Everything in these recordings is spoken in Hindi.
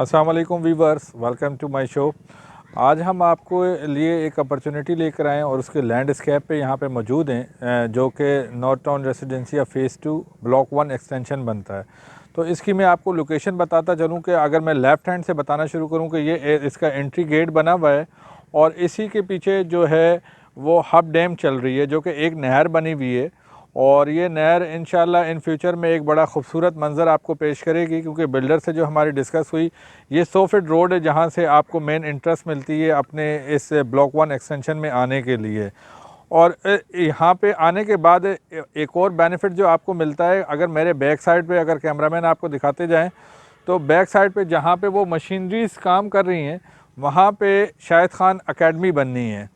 अस्सलाम वालेकुम viewers, welcome to my show. आज हम आपको लिए एक अपॉर्चुनिटी लेकर आए हैं और उसके लैंडस्केप पे यहाँ पे मौजूद हैं, जो कि north town residencia phase 2 block 1 extension बनता है। तो इसकी मैं आपको लोकेशन बताता चलूँ कि अगर मैं लेफ़्ट हैंड से बताना शुरू करूँ कि ये इसका एंट्री गेट बना हुआ है और इसी के पीछे जो है वो हब डैम चल रही है, जो कि एक नहर बनी हुई है। और ये नहर इंशाल्लाह इन फ्यूचर में एक बड़ा खूबसूरत मंज़र आपको पेश करेगी, क्योंकि बिल्डर से जो हमारी डिस्कस हुई, ये 100 फीट रोड है जहाँ से आपको मेन इंटरेस्ट मिलती है अपने इस ब्लॉक 1 एक्सटेंशन में आने के लिए। और यहाँ पे आने के बाद एक और बेनिफिट जो आपको मिलता है, अगर मेरे बैक साइड पे अगर कैमरामैन आपको दिखाते जाएँ तो बैक साइड पे जहाँ पे वो मशीनरीज काम कर रही हैं, वहाँ पे शाहिद खान अकेडमी बननी है,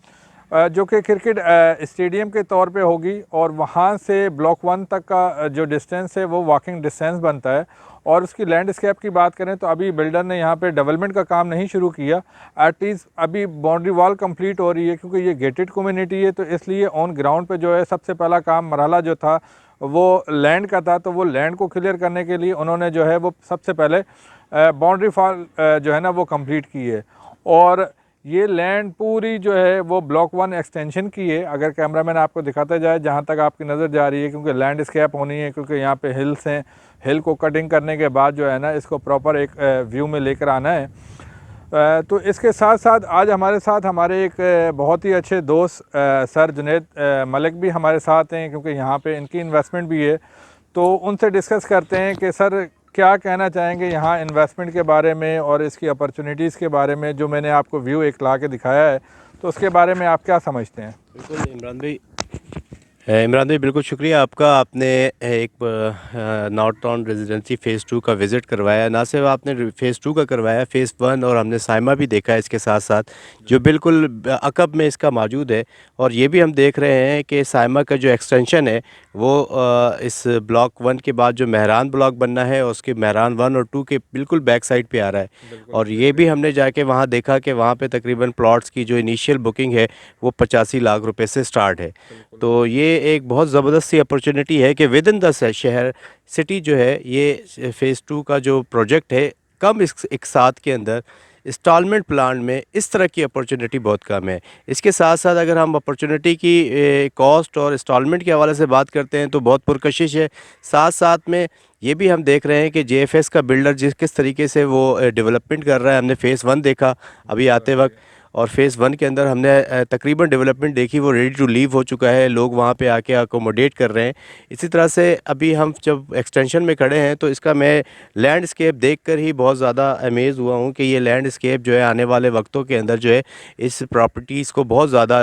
जो कि क्रिकेट स्टेडियम के तौर पे होगी। और वहाँ से ब्लॉक 1 तक का जो डिस्टेंस है वो वॉकिंग डिस्टेंस बनता है। और उसकी लैंडस्केप की बात करें तो अभी बिल्डर ने यहाँ पे डेवलपमेंट का काम नहीं शुरू किया, एटलीस्ट अभी बाउंड्री वॉल कंप्लीट हो रही है, क्योंकि ये गेटेड कम्युनिटी है। तो इसलिए ऑन ग्राउंड पे जो है सबसे पहला काम मरहला जो था वो लैंड का था, तो वो लैंड को क्लियर करने के लिए उन्होंने जो है वो सबसे पहले बाउंड्री वॉल जो है ना वो कंप्लीट की है। और ये लैंड पूरी जो है वो ब्लॉक 1 एक्सटेंशन की है। अगर कैमरामैन आपको दिखाता जाए जहाँ तक आपकी नज़र जा रही है, क्योंकि लैंडस्केप होनी है, क्योंकि यहाँ पे हिल्स हैं, हिल को कटिंग करने के बाद जो है ना इसको प्रॉपर एक व्यू में लेकर आना है। तो इसके साथ साथ आज हमारे साथ हमारे एक बहुत ही अच्छे दोस्त सर जुनैद मलिक भी हमारे साथ हैं, क्योंकि यहाँ पे इनकी इन्वेस्टमेंट भी है। तो उनसे डिस्कस करते हैं कि सर क्या कहना चाहेंगे यहाँ इन्वेस्टमेंट के बारे में और इसकी अपॉर्चुनिटीज़ के बारे में, जो मैंने आपको व्यू एक ला के दिखाया है, तो उसके बारे में आप क्या समझते हैं? बिल्कुल इमरान भाई बिल्कुल शुक्रिया आपका। आपने एक नॉर्थ टाउन रेजिडेंसी फ़ेज़ 2 का विज़िट करवाया। ना सिर्फ आपने फ़ेज़ 2 का करवाया, फ़ेज़ 1 और हमने साइमा भी देखा है इसके साथ साथ, जो बिल्कुल अकब में इसका मौजूद है। और ये भी हम देख रहे हैं कि साइमा का जो एक्सटेंशन है वो इस ब्लॉक 1 के बाद जो मेहरान ब्लॉक बनना है, उसके मेहरान 1 और 2 के बिल्कुल बैक साइड पे आ रहा है। और ये भी हमने जाके वहाँ देखा कि वहाँ पे तकरीबन प्लॉट्स की जो इनिशियल बुकिंग है वो 85 लाख रुपए से स्टार्ट है। तो ये एक बहुत ज़बरदस्त सी अपॉर्चुनिटी है कि विद इन द शहर सिटी जो है ये फ़ेज़ 2 का जो प्रोजेक्ट है, कम एक साथ के अंदर इंस्टॉलमेंट प्लान में इस तरह की अपॉर्चुनिटी बहुत कम है। इसके साथ साथ अगर हम अपॉर्चुनिटी की कॉस्ट और इंस्टॉलमेंट के हवाले से बात करते हैं तो बहुत पुरकशिश है। साथ साथ में ये भी हम देख रहे हैं कि जेएफएस का बिल्डर किस तरीके से वो डेवलपमेंट कर रहा है। हमने फ़ेज़ 1 देखा अभी आते वक्त, और फ़ेज़ 1 के अंदर हमने तकरीबन डेवलपमेंट देखी, वो रेडी टू लीव हो चुका है, लोग वहाँ पे आके अकोमोडेट कर रहे हैं। इसी तरह से अभी हम जब एक्सटेंशन में खड़े हैं तो इसका मैं लैंडस्केप देखकर ही बहुत ज़्यादा अमेज़ हुआ हूँ कि ये लैंडस्केप जो है आने वाले वक्तों के अंदर जो है इस प्रॉपर्टीज़ को बहुत ज़्यादा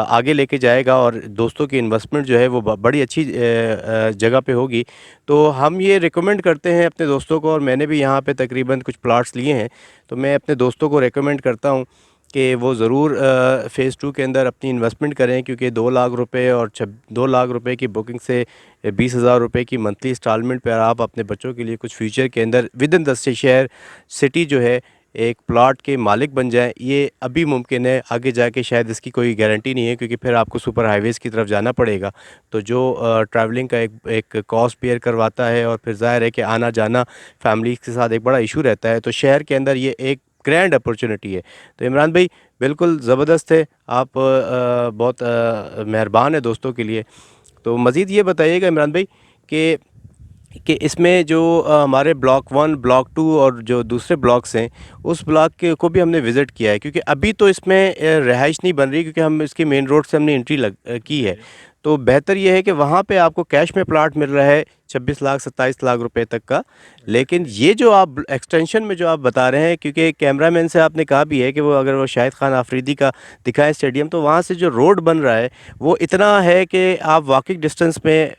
आगे लेके जाएगा, और दोस्तों की इन्वेस्टमेंट जो है वो बड़ी अच्छी जगह पे होगी। तो हम ये रिकमेंड करते हैं अपने दोस्तों को, और मैंने भी यहाँ पे तकरीबन कुछ प्लाट्स लिए हैं, तो मैं अपने दोस्तों को रिकमेंड करता हूँ कि वो ज़रूर फ़ेज़ 2 के अंदर अपनी इन्वेस्टमेंट करें, क्योंकि 2 लाख रुपए और 2 लाख रुपए की बुकिंग से 20,000 रुपए की मंथली इंस्टॉलमेंट पर आप अपने बच्चों के लिए कुछ फ्यूचर के अंदर विद इन द शहर सिटी जो है एक प्लॉट के मालिक बन जाएं, ये अभी मुमकिन है। आगे जाके शायद इसकी कोई गारंटी नहीं है, क्योंकि फिर आपको सुपर हाईवेज़ की तरफ जाना पड़ेगा, तो जो ट्रैवलिंग का एक कॉस्ट बेयर करवाता है, और फिर ज़ाहिर है कि आना जाना फैमिली के साथ एक बड़ा इशू रहता है। तो शहर के अंदर ये एक ग्रैंड अपॉर्चुनिटी है। तो इमरान भाई बिल्कुल ज़बरदस्त है, आप बहुत मेहरबान है दोस्तों के लिए। तो मज़ीद ये बताइएगा इमरान भाई कि इसमें जो हमारे ब्लॉक 1, ब्लॉक 2 और जो दूसरे ब्लॉक्स हैं, उस ब्लॉक के को भी हमने विज़िट किया है, क्योंकि अभी तो इसमें रिहाइश नहीं बन रही, क्योंकि हम इसकी मेन रोड से हमने एंट्री की है। तो बेहतर ये है कि वहाँ पे आपको कैश में प्लाट मिल रहा है 26 लाख 27 लाख रुपए तक का। लेकिन ये जो आप एक्सटेंशन में जो आप बता रहे हैं, क्योंकि कैमरामैन से आपने कहा भी है कि वो अगर वो शाहिद खान आफरीदी का दिखाएं स्टेडियम, तो वहाँ से जो रोड बन रहा है वो इतना है कि आप वॉकिंग डिस्टेंस में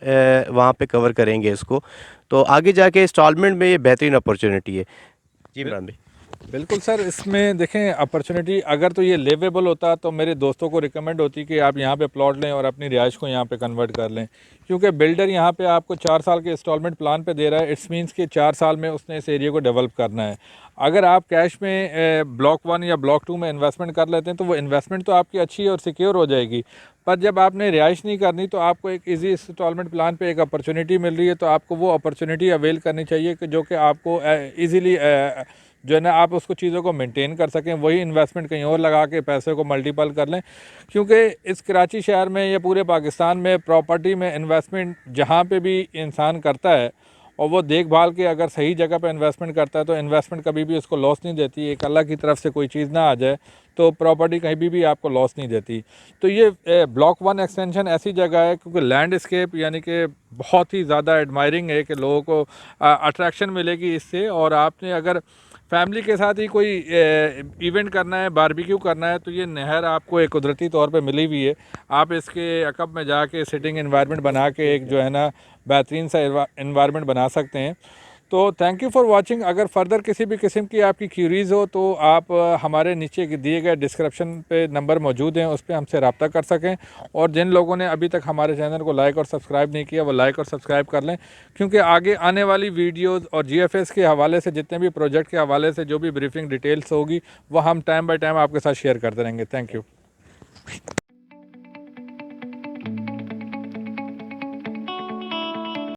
वहाँ पे कवर करेंगे इसको। तो आगे जाके इंस्टॉलमेंट में ये बेहतरीन अपॉर्चुनिटी है। जी इमरान भाई। बिल्कुल सर, इसमें देखें अपॉर्चुनिटी अगर तो ये लेवेबल होता तो मेरे दोस्तों को रिकमेंड होती कि आप यहाँ पे प्लॉट लें और अपनी रिहाइश को यहाँ पे कन्वर्ट कर लें, क्योंकि बिल्डर यहाँ पे आपको 4 साल के इंस्टॉलमेंट प्लान पे दे रहा है। इट्स मीन्स कि 4 साल में उसने इस एरिया को डेवलप करना है। अगर आप कैश में ब्लॉक 1 या ब्लॉक 2 में इन्वेस्टमेंट कर लेते हैं तो वो इन्वेस्टमेंट तो आपकी अच्छी और सिक्योर हो जाएगी, पर जब आपने रिहाइश नहीं करनी तो आपको एक इजी इंस्टॉलमेंट प्लान पे एक अपॉर्चुनिटी मिल रही है, तो आपको वो अपॉर्चुनिटी अवेल करनी चाहिए कि जो कि आपको ईज़िली जो है ना आप उसको चीज़ों को मेंटेन कर सकें, वही इन्वेस्टमेंट कहीं और लगा के पैसे को मल्टीपल कर लें। क्योंकि इस कराची शहर में या पूरे पाकिस्तान में प्रॉपर्टी में इन्वेस्टमेंट जहाँ पे भी इंसान करता है और वो देखभाल के अगर सही जगह पे इन्वेस्टमेंट करता है तो इन्वेस्टमेंट कभी भी उसको लॉस नहीं देती। एक अल्लाह की तरफ से कोई चीज़ ना आ जाए तो प्रॉपर्टी कहीं भी आपको लॉस नहीं देती। तो ये ब्लॉक 1 एक्सटेंशन ऐसी जगह है क्योंकि लैंडस्केप यानी कि बहुत ही ज़्यादा एडमायरिंग है कि लोगों को अट्रैक्शन मिलेगी इससे। और आपने अगर फैमिली के साथ ही कोई इवेंट करना है, बारबेक्यू करना है, तो ये नहर आपको एक कुदरती तौर पे मिली हुई है। आप इसके अकब में जाके सिटिंग एनवायरनमेंट बना के एक जो है ना बेहतरीन सा एनवायरनमेंट बना सकते हैं। तो थैंक यू फॉर वाचिंग। अगर फर्दर किसी भी किस्म की आपकी क्यूरीज़ हो तो आप हमारे नीचे दिए गए डिस्क्रिप्शन पे नंबर मौजूद हैं, उस पर हमसे रब्ता कर सकें। और जिन लोगों ने अभी तक हमारे चैनल को लाइक और सब्सक्राइब नहीं किया वो लाइक और सब्सक्राइब कर लें, क्योंकि आगे आने वाली वीडियोज़ और GFS के हवाले से जितने भी प्रोजेक्ट के हवाले से जो भी ब्रीफिंग डिटेल्स होगी वो हम टाइम बाई टाइम आपके साथ शेयर करते रहेंगे। Thank you.